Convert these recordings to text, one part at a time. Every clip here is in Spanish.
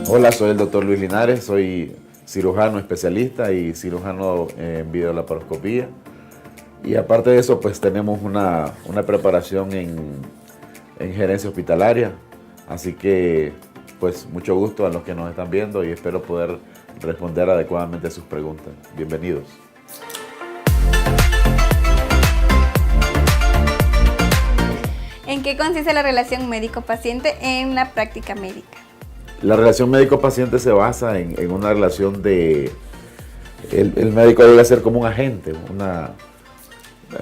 Hola, soy el doctor Luis Linares, soy cirujano especialista y cirujano en videolaparoscopía. Y aparte de eso, pues tenemos una preparación en gerencia hospitalaria. Así que, pues mucho gusto a los que nos están viendo y espero poder responder adecuadamente a sus preguntas. Bienvenidos. ¿En qué consiste la relación médico-paciente en la práctica médica? La relación médico-paciente se basa en una relación de... El médico debe ser como un agente,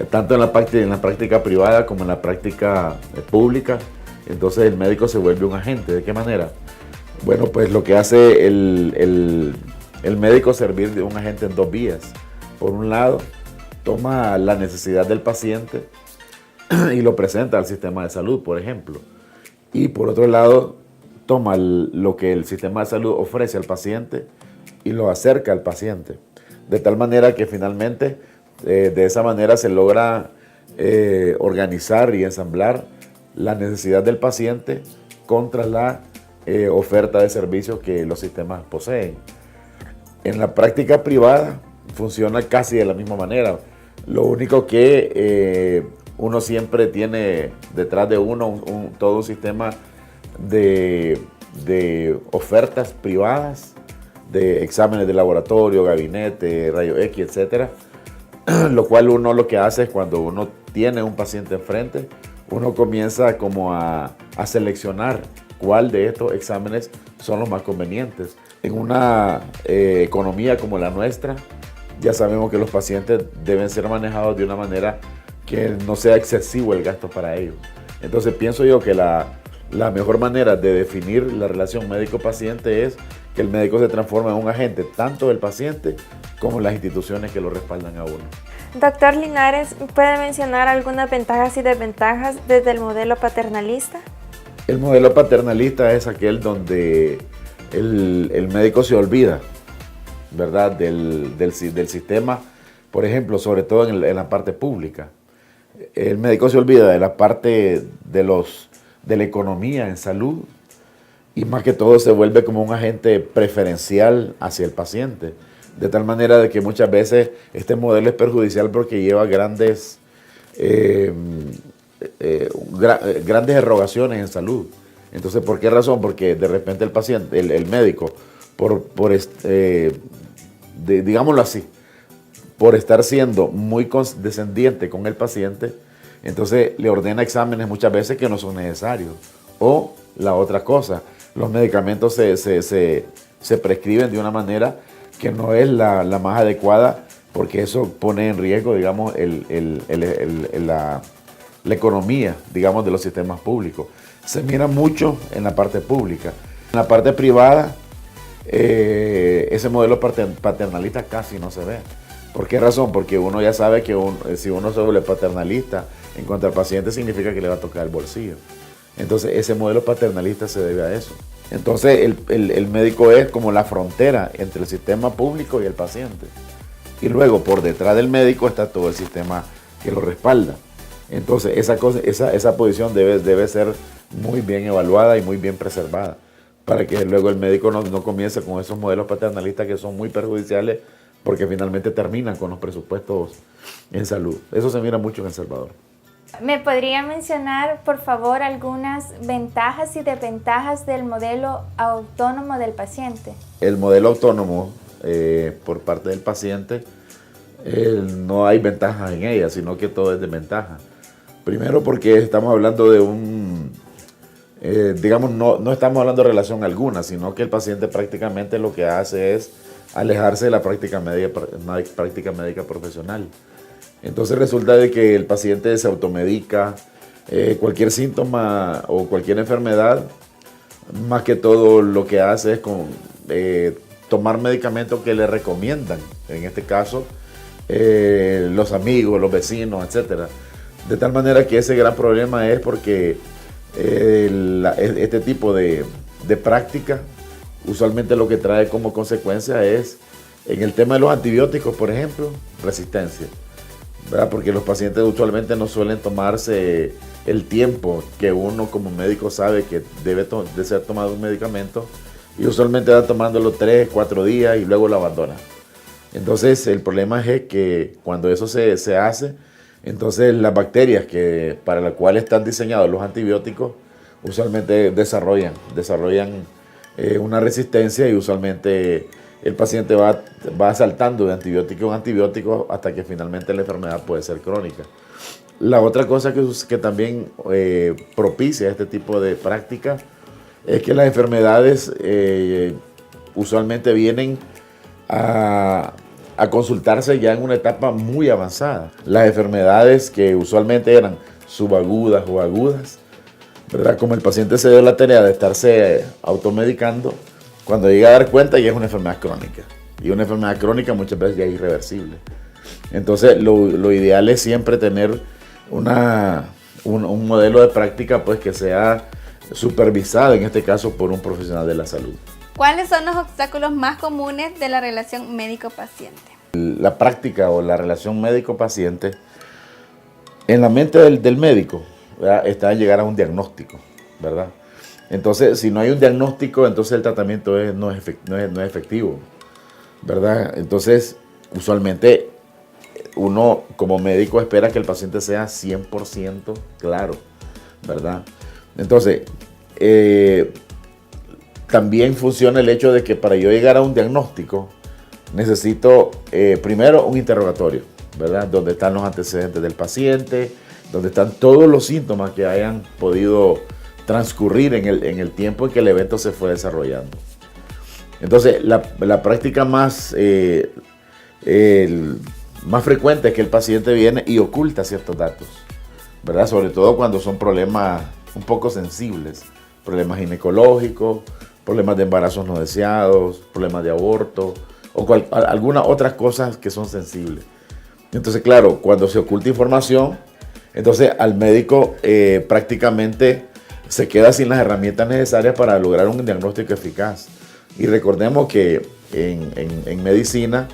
tanto en la práctica privada como en la práctica pública. Entonces el médico se vuelve un agente. ¿De qué manera? Bueno, pues lo que hace el médico es servir de un agente en dos vías. Por un lado, toma la necesidad del paciente y lo presenta al sistema de salud, por ejemplo. Y por otro lado, toma lo que el sistema de salud ofrece al paciente y lo acerca al paciente. De tal manera que finalmente, de esa manera se logra organizar y ensamblar la necesidad del paciente contra la oferta de servicios que los sistemas poseen. En la práctica privada funciona casi de la misma manera. Lo único que uno siempre tiene detrás de uno todo un sistema de ofertas privadas, de exámenes de laboratorio, gabinete, rayo X, etcétera. Lo cual uno lo que hace es cuando uno tiene un paciente enfrente, uno comienza como a seleccionar cuál de estos exámenes son los más convenientes. En una economía como la nuestra, ya sabemos que los pacientes deben ser manejados de una manera que no sea excesivo el gasto para ellos. Entonces pienso yo que la mejor manera de definir la relación médico-paciente es que el médico se transforme en un agente tanto del paciente como las instituciones que lo respaldan a uno. Doctor Linares, ¿puede mencionar algunas ventajas y desventajas desde el modelo paternalista? El modelo paternalista es aquel donde el médico se olvida, ¿verdad?, del sistema, por ejemplo, sobre todo en la parte pública. El médico se olvida de la parte de la economía en salud y más que todo se vuelve como un agente preferencial hacia el paciente. De tal manera de que muchas veces este modelo es perjudicial porque lleva grandes erogaciones en salud. Entonces, ¿por qué razón? Porque de repente el paciente, el médico, digámoslo así, por estar siendo muy condescendiente con el paciente, entonces le ordena exámenes muchas veces que no son necesarios. O la otra cosa, los medicamentos se prescriben de una manera que no es la más adecuada, porque eso pone en riesgo, digamos, la economía, digamos, de los sistemas públicos. Se mira mucho en la parte pública. En la parte privada, ese modelo paternalista casi no se ve. ¿Por qué razón? Porque uno ya sabe que si uno se vuelve paternalista en cuanto al paciente, significa que le va a tocar el bolsillo. Entonces, ese modelo paternalista se debe a eso. Entonces, el médico es como la frontera entre el sistema público y el paciente. Y luego, por detrás del médico está todo el sistema que lo respalda. Entonces, esa posición debe ser muy bien evaluada y muy bien preservada, para que luego el médico no comience con esos modelos paternalistas que son muy perjudiciales, porque finalmente terminan con los presupuestos en salud. Eso se mira mucho en El Salvador. ¿Me podría mencionar, por favor, algunas ventajas y desventajas del modelo autónomo del paciente? El modelo autónomo por parte del paciente, no hay ventajas en ella, sino que todo es desventaja. Primero porque estamos hablando de digamos, no estamos hablando de relación alguna, sino que el paciente prácticamente lo que hace es alejarse de la práctica médica profesional. Entonces resulta de que el paciente se automedica, cualquier síntoma o cualquier enfermedad, más que todo lo que hace es tomar medicamentos que le recomiendan, en este caso, los amigos, los vecinos, etc. De tal manera que ese gran problema es porque este tipo de práctica usualmente lo que trae como consecuencia es, en el tema de los antibióticos, por ejemplo, resistencia, ¿verdad? Porque los pacientes usualmente no suelen tomarse el tiempo que uno como médico sabe que debe de ser tomado un medicamento y usualmente va tomándolo 3, 4 días y luego lo abandona. Entonces el problema es que cuando eso se hace, entonces las bacterias para las cuales están diseñados los antibióticos usualmente desarrollan una resistencia y usualmente el paciente va saltando de antibiótico en antibiótico hasta que finalmente la enfermedad puede ser crónica. La otra cosa que también propicia este tipo de práctica es que las enfermedades usualmente vienen a consultarse ya en una etapa muy avanzada. Las enfermedades que usualmente eran subagudas o agudas, ¿verdad? Como el paciente se dio la tarea de estarse automedicando, cuando llega a dar cuenta ya es una enfermedad crónica. Y una enfermedad crónica muchas veces ya es irreversible. Entonces lo ideal es siempre tener un modelo de práctica pues, que sea supervisado, en este caso por un profesional de la salud. ¿Cuáles son los obstáculos más comunes de la relación médico-paciente? La práctica o la relación médico-paciente, en la mente del médico, ¿verdad?, está en llegar a un diagnóstico, ¿verdad? Entonces, si no hay un diagnóstico, entonces el tratamiento no es efectivo, ¿verdad? Entonces, usualmente uno como médico espera que el paciente sea 100% claro, ¿verdad? Entonces, también funciona el hecho de que para yo llegar a un diagnóstico necesito primero un interrogatorio, ¿verdad? Donde están los antecedentes del paciente, donde están todos los síntomas que hayan podido transcurrir en el tiempo en que el evento se fue desarrollando. Entonces, la práctica más frecuente es que el paciente viene y oculta ciertos datos, ¿verdad? Sobre todo cuando son problemas un poco sensibles, problemas ginecológicos, problemas de embarazos no deseados, problemas de aborto o algunas otras cosas que son sensibles. Entonces, claro, cuando se oculta información, entonces al médico prácticamente se queda sin las herramientas necesarias para lograr un diagnóstico eficaz. Y recordemos que en medicina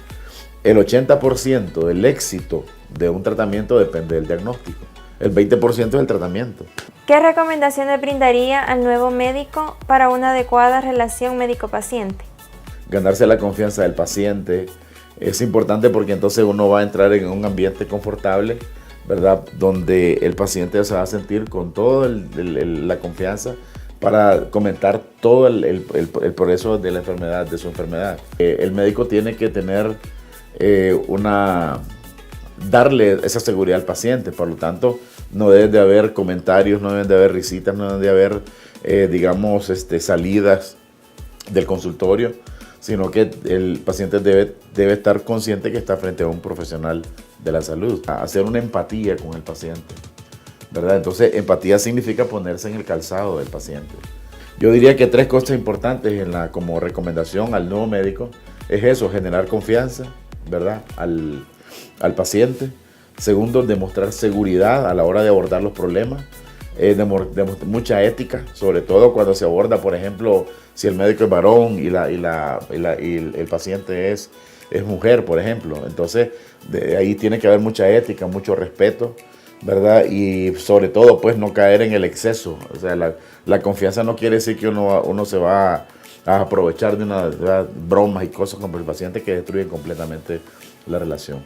el 80% del éxito de un tratamiento depende del diagnóstico. El 20% es el tratamiento. ¿Qué recomendaciones brindaría al nuevo médico para una adecuada relación médico-paciente? Ganarse la confianza del paciente es importante porque entonces uno va a entrar en un ambiente confortable, ¿verdad? Donde el paciente se va a sentir con toda la confianza para comentar todo el progreso de la enfermedad, de su enfermedad. El médico tiene que tener darle esa seguridad al paciente, por lo tanto no debe de haber comentarios, no deben de haber risitas, no deben de haber salidas del consultorio, sino que el paciente debe estar consciente que está frente a un profesional de la salud, hacer una empatía con el paciente, ¿verdad? Entonces empatía significa ponerse en el calzado del paciente. Yo diría que 3 cosas importantes como recomendación al nuevo médico es eso: generar confianza, ¿verdad?, al paciente. Segundo, demostrar seguridad a la hora de abordar los problemas, mucha ética, sobre todo cuando se aborda, por ejemplo, si el médico es varón y el paciente es mujer, por ejemplo. Entonces, ahí tiene que haber mucha ética, mucho respeto, ¿verdad? Y sobre todo, pues, no caer en el exceso. O sea, la confianza no quiere decir que uno se va a aprovechar de bromas y cosas con el paciente que destruyen completamente la relación.